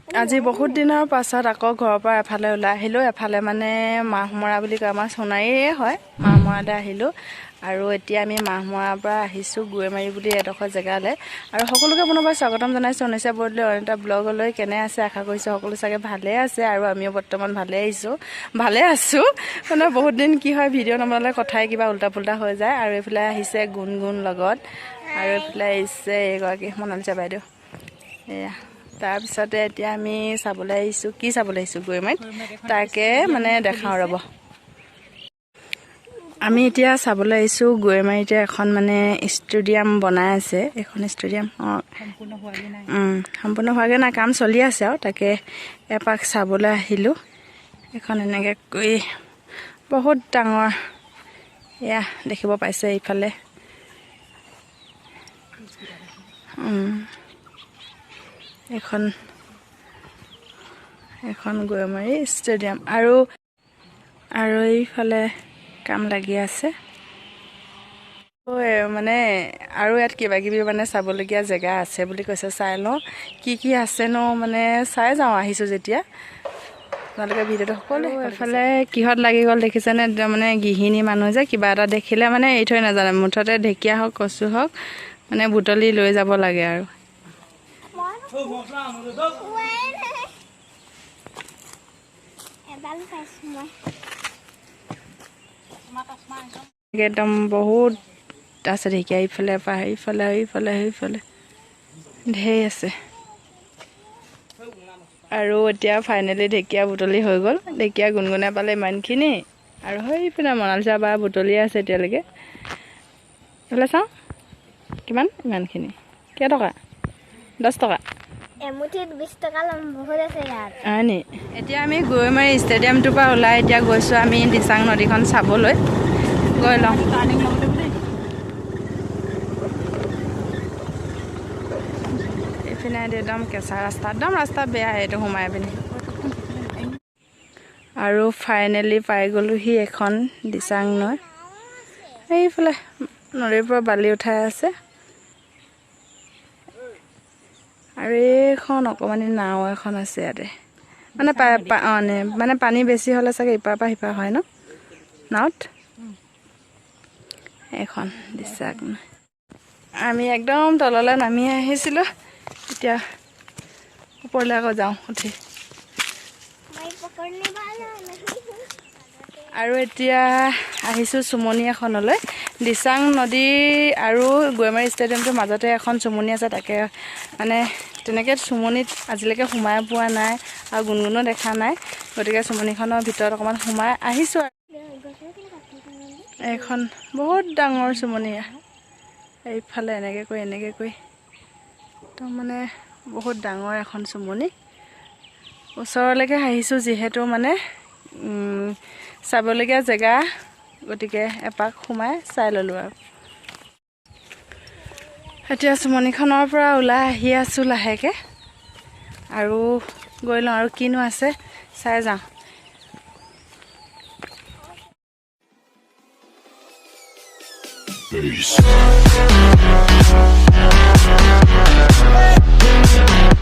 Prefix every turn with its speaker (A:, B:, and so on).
A: আজি বহুত দিনৰ পাছত আকৌ ঘৰৰ পৰা এফালে ওলাই আহিলোঁ। এফালে মানে মাহমৰা বুলি কয়, আমাৰ সোণাৰীয়ে হয়। মাহমৰালৈ আহিলোঁ আৰু এতিয়া আমি মাহমৰাৰ পৰা আহিছোঁ গৰৈমাৰী বুলি এডোখৰ জেগালৈ। আৰু সকলোকে পুনৰবাৰ স্বাগতম জনাইছোঁ অনিশা বৰদলৈ অইন এটা ব্লগলৈ। কেনে আছে আশা কৰিছোঁ সকলো চাগে ভালেই আছে আৰু আমিও বৰ্তমান ভালে আছোঁ। মানে বহুত দিন কি হয় ভিডিঅ' নবনালে কথাই কিবা উল্টা পুল্টা হৈ যায়। আৰু এইফালে আহিছে গুণগুণ লগত আৰু এইফালে আহিছে এগৰাকী মনালিছা বাইদেউ। এয়া তাৰপিছতে এতিয়া আমি চাবলৈ আহিছোঁ, কি চাবলৈ আহিছোঁ গৰৈমাৰীত, তাকে মানে দেখাওঁ ৰ'ব। আমি এতিয়া চাবলৈ আহিছোঁ গৰৈমাৰীতে এখন মানে ষ্টেডিয়াম বনাই আছে। এখন ষ্টেডিয়াম সম্পূৰ্ণ হোৱাগৈ নাই, কাম চলি আছে আৰু তাকে এপাক চাবলৈ আহিলোঁ। এখন এনেকৈ কৰি বহুত ডাঙৰ, এয়া দেখিব পাইছে এইফালে। এখন গৰৈমাৰী ষ্টেডিয়াম আৰু এইফালে কাম লাগি আছে। মানে আৰু ইয়াত কিবা কিবি মানে চাবলগীয়া জেগা আছে বুলি কৈছে, চাই লওঁ কি আছেনো, মানে চাই যাওঁ আহিছোঁ যেতিয়া। আপোনালোকে ভিডিঅ'টো সকলোৱে এফালে কিহত লাগি গ'ল দেখিছেনে, মানে গৃহিণী মানুহ যে কিবা এটা দেখিলে মানে এৰি থৈ নাজানে, মুঠতে ঢেকীয়া হওক কচু হওক মানে বুটলি লৈ যাব লাগে আৰু। একদম বহুত আছে ঢেকীয়া, ইফালে পৰা ইফালে ঢেৰ আছে। আৰু এতিয়া ফাইনেলি ঢেকীয়া বুটলি হৈ গ'ল। ঢেকীয়া গুণগুণে পালে ইমানখিনি আৰু সেইপিনে মনালিছা বা বুটলি আছে এতিয়ালৈকে। এইফালে চাওঁ কিমান, ইমানখিনি কেইটকা, 10 টকা
B: এমুঠিত 20 টকা ল'ম, বহুত আছে ইয়াত।
A: হয় নি? এতিয়া আমি গৰৈমাৰী ষ্টেডিয়ামটোৰ পৰা ওলাই এতিয়া গৈছোঁ আমি দিচাং নদীখন চাবলৈ। গৈ লওঁ। এইপিনে একদম কেঁচা ৰাস্তা, একদম ৰাস্তা বেয়া, এইটো সোমাই পিনি। আৰু ফাইনেলি পাই গ'লোহি এখন দিচাং নৈ। এইফালে নদীৰ পৰা বালি উঠাই আছে আৰু এইখন অকণমানি নাও এখন আছে ইয়াতে। মানে মানে পানী বেছি হ'লে চাগে ইপাৰ পৰা সিপাৰ হয় ন নাৱত। এখন দিচাং। আমি একদম তললৈ নামি আহিছিলোঁ, এতিয়া ওপৰলৈ আকৌ যাওঁ উঠি। আৰু এতিয়া আহিছোঁ চুমনি এখনলৈ। দিচাং নদী আৰু গৰৈমাৰী ষ্টেডিয়ামটোৰ মাজতে এখন চুমনি আছে, তাকে মানে তেনেকৈ চুমনিত আজিলৈকে সোমাই পোৱা নাই আৰু গুণগুণো দেখা নাই, গতিকে চুমনিখনৰ ভিতৰত অকণমান সোমাই আহিছোঁ। এইখন বহুত ডাঙৰ চুমনি, এইফালে এনেকৈ কৰি একদম মানে বহুত ডাঙৰ এখন চুমনি। ওচৰলৈকে আহিছোঁ যিহেতু মানে চাবলগীয়া জেগা, গতিকে এপাক সোমাই চাই ল'লোঁ আৰু। এতিয়া চুমনিখনৰ পৰা ওলাই আহি আছোঁ লাহেকৈ আৰু গৈ লওঁ আৰু কিনো আছে চাই যাওঁ। Peace.